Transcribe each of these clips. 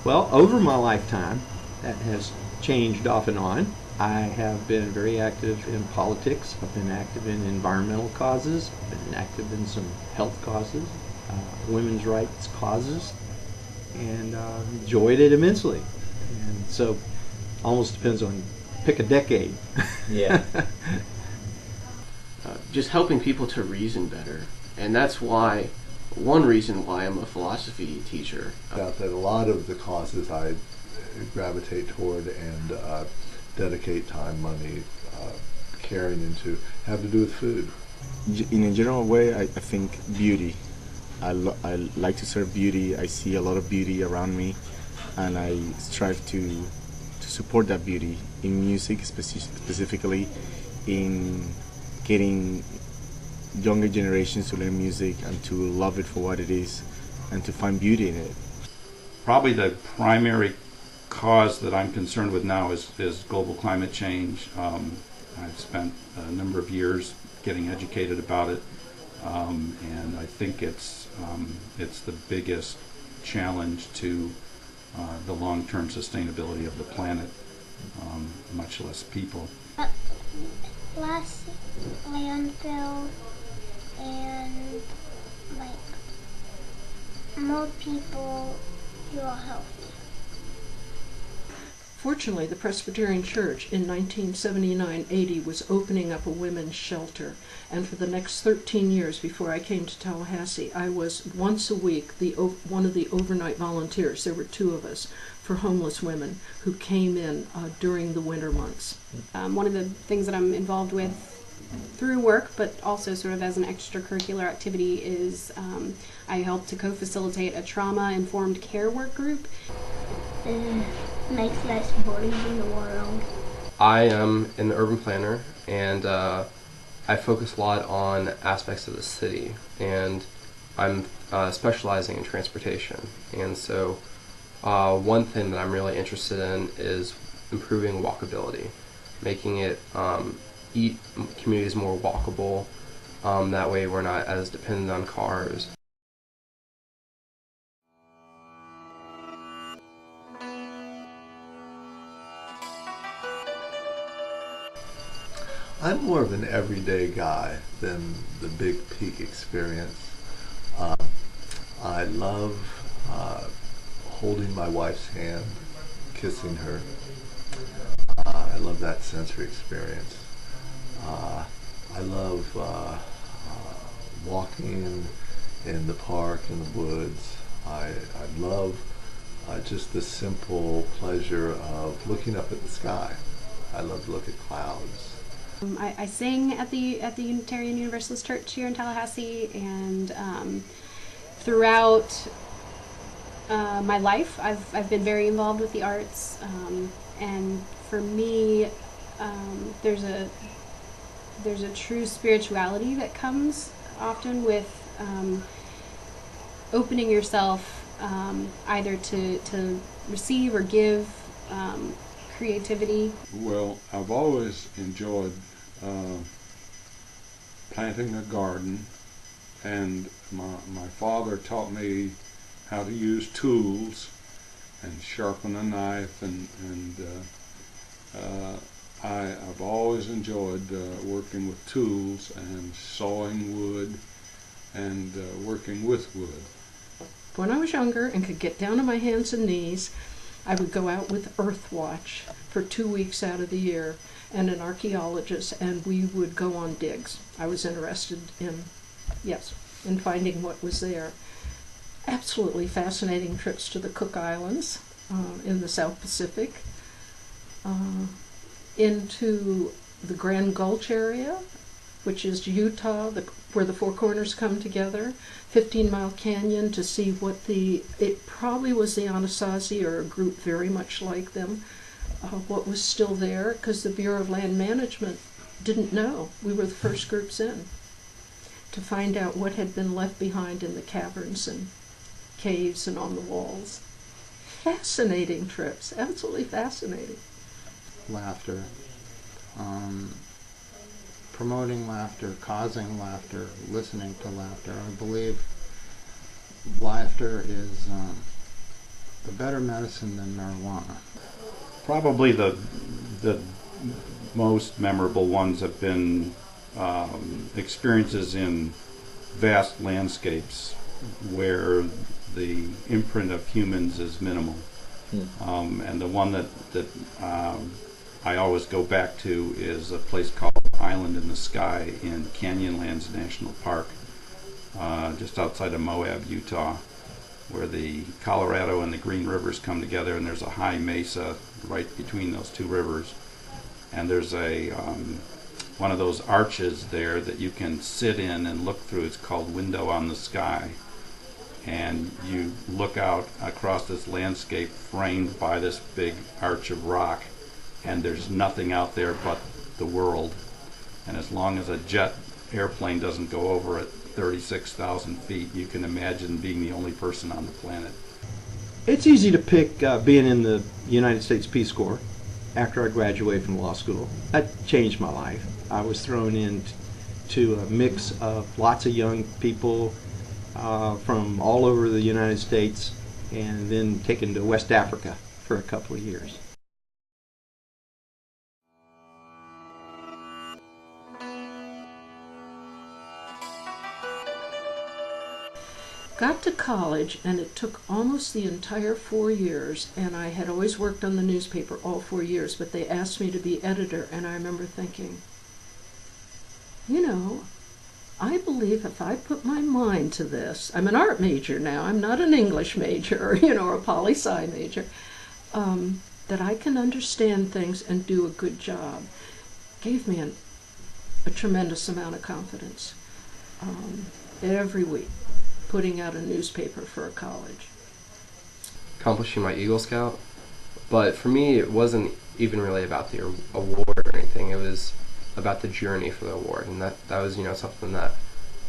Well, over my lifetime, that has changed off and on. I have been very active in politics. I've been active in environmental causes. I've been active in some health causes, women's rights causes, and enjoyed it immensely. And so, almost depends on pick a decade. Yeah. Just helping people to reason better. And that's why, one reason why I'm a philosophy teacher. About that a lot of the causes I gravitate toward and dedicate time, money, caring into have to do with food. In a general way, I think beauty. I like to serve beauty. I see a lot of beauty around me, and I strive to support that beauty in music, specifically in getting younger generations to learn music and to love it for what it is and to find beauty in it. Probably the primary cause that I'm concerned with now is global climate change. I've spent a number of years getting educated about it, and I think it's the biggest challenge to the long-term sustainability of the planet, much less people. Less landfill and more people who are healthy. Fortunately, the Presbyterian Church in 1979-80 was opening up a women's shelter, and for the next 13 years before I came to Tallahassee, I was once a week one of the overnight volunteers. There were two of us for homeless women who came in during the winter months. One of the things that I'm involved with through work, but also sort of as an extracurricular activity, is I help to co-facilitate a trauma-informed care work group. Makes less bullies in the world. I am an urban planner, and I focus a lot on aspects of the city, and I'm specializing in transportation. And so one thing that I'm really interested in is improving walkability, making it communities more walkable. That way we're not as dependent on cars. I'm more of an everyday guy than the big peak experience. I love holding my wife's hand, kissing her. I love that sensory experience. I love walking in the park, in the woods. I love just the simple pleasure of looking up at the sky. I love to look at clouds. I sing at the Unitarian Universalist Church here in Tallahassee, and throughout my life, I've been very involved with the arts, and for me, there's a true spirituality that comes often with opening yourself either to receive or give creativity. Well, I've always enjoyed planting a garden, and my father taught me how to use tools and sharpen a knife, and I've always enjoyed working with tools and sawing wood and working with wood. When I was younger and could get down on my hands and knees, I would go out with Earthwatch for 2 weeks out of the year and an archaeologist, and we would go on digs. I was interested in finding what was there. Absolutely fascinating trips to the Cook Islands in the South Pacific, into the Grand Gulch area, which is Utah, where the Four Corners come together, 15 Mile Canyon, to see it probably was the Anasazi or a group very much like them, what was still there, because the Bureau of Land Management didn't know. We were the first groups in to find out what had been left behind in the caverns and caves and on the walls. Fascinating trips, absolutely fascinating. Laughter. Promoting laughter, causing laughter, listening to laughter. I believe laughter is the better medicine than marijuana. Probably the most memorable ones have been experiences in vast landscapes where the imprint of humans is minimal. And the one that I always go back to is a place called Island in the Sky in Canyonlands National Park, just outside of Moab, Utah, where the Colorado and the Green Rivers come together, and there's a high mesa right between those two rivers. And there's a one of those arches there that you can sit in and look through. It's called Window on the Sky. And you look out across this landscape framed by this big arch of rock, and there's nothing out there but the world. And as long as a jet airplane doesn't go over at 36,000 feet, you can imagine being the only person on the planet. It's easy to pick being in the United States Peace Corps after I graduated from law school. That changed my life. I was thrown into a mix of lots of young people from all over the United States, and then taken to West Africa for a couple of years. Got to college, and it took almost the entire 4 years, and I had always worked on the newspaper all 4 years, but they asked me to be editor, and I remember thinking, you know, I believe if I put my mind to this, I'm an art major now, I'm not an English major, or a poli-sci major, that I can understand things and do a good job. Gave me a tremendous amount of confidence. Every week, putting out a newspaper for a college. Accomplishing my Eagle Scout, but for me it wasn't even really about the award or anything. It was about the journey for the award, and that was something that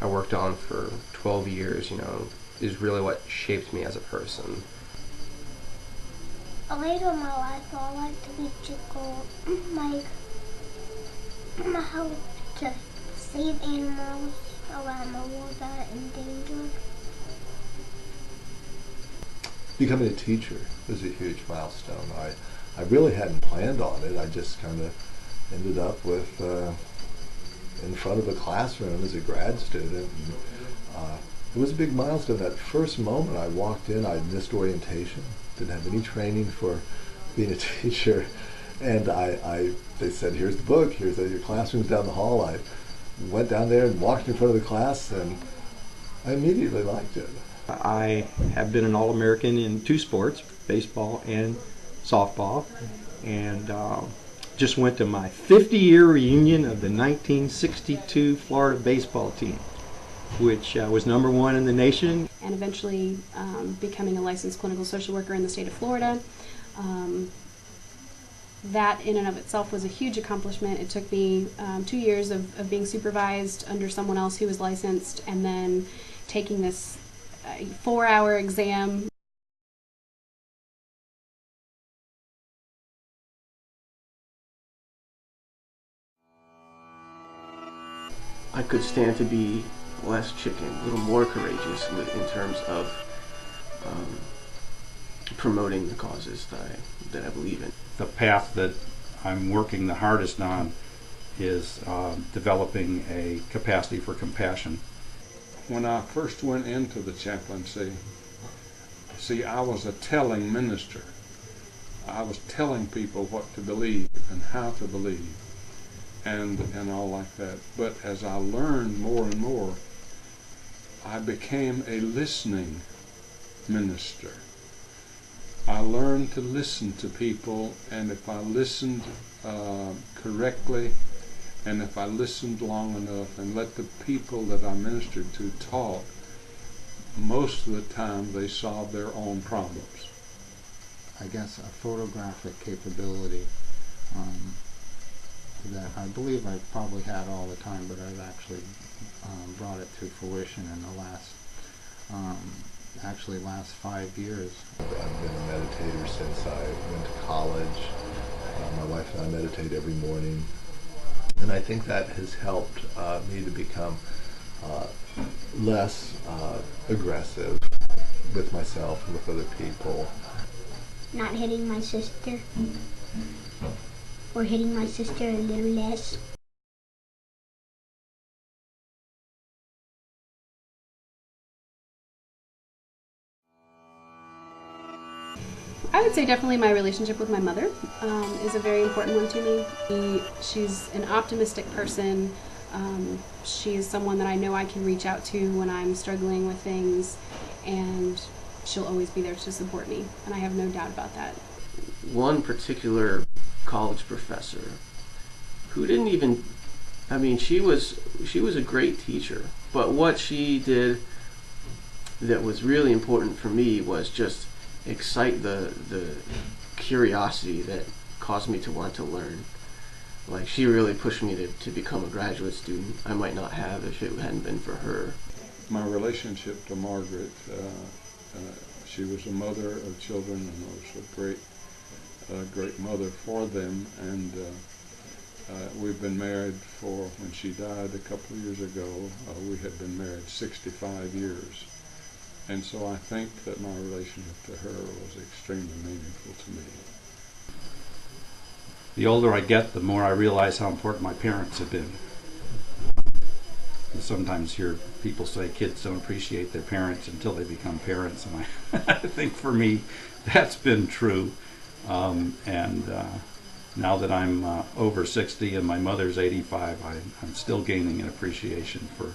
I worked on for 12 years. Is really what shaped me as a person. Later in my life, I like to be help to save animals around the world that are endangered. Becoming a teacher was a huge milestone. I really hadn't planned on it. I just kind of ended up with in front of a classroom as a grad student. And, it was a big milestone. That first moment I walked in, I missed orientation, didn't have any training for being a teacher, and they said, here's the book, here's your classroom's down the hall. I went down there and walked in front of the class, and I immediately liked it. I have been an All-American in 2 sports, baseball and softball, and just went to my 50-year reunion of the 1962 Florida baseball team, which was #1 in the nation. And eventually becoming a licensed clinical social worker in the state of Florida. That in and of itself was a huge accomplishment. It took me 2 years of being supervised under someone else who was licensed, and then taking this 4-hour exam. I could stand to be less chicken, a little more courageous in terms of promoting the causes that I believe in. The path that I'm working the hardest on is developing a capacity for compassion. When I first went into the chaplaincy, I was a telling minister. I was telling people what to believe and how to believe and all like that. But as I learned more and more, I became a listening minister. I learned to listen to people, and if I listened correctly, and if I listened long enough and let the people that I ministered to talk, most of the time they solved their own problems. I guess a photographic capability that I believe I probably had all the time, but I've actually brought it to fruition in the last 5 years. I've been a meditator since I went to college. My wife and I meditate every morning, and I think that has helped me to become less aggressive with myself and with other people. not hitting my sister, or hitting my sister a little less. I would say definitely my relationship with my mother is a very important one to me. She's an optimistic person. She's someone that I know I can reach out to when I'm struggling with things, and she'll always be there to support me, and I have no doubt about that. One particular college professor who didn't even, I mean, she was a great teacher, but what she did that was really important for me was just excite the curiosity that caused me to want to learn. Like, she really pushed me to become a graduate student. I might not have if it hadn't been for her. My relationship to Margaret, she was a mother of children and was a great mother for them, and we've been married for, when she died a couple of years ago, we had been married 65 years. And so I think that my relationship to her was extremely meaningful to me. The older I get, the more I realize how important my parents have been. You sometimes hear people say kids don't appreciate their parents until they become parents, and I think for me that's been true. Now that I'm over 60 and my mother's 85, I'm still gaining an appreciation for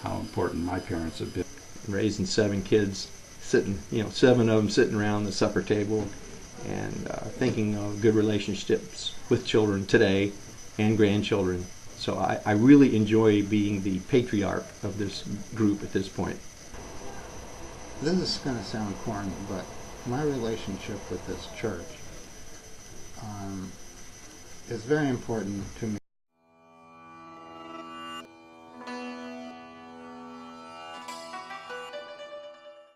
how important my parents have been. Raising 7 kids, sitting, 7 of them sitting around the supper table, and thinking of good relationships with children today and grandchildren. So I really enjoy being the patriarch of this group at this point. This is going to sound corny, but my relationship with this church is very important to me.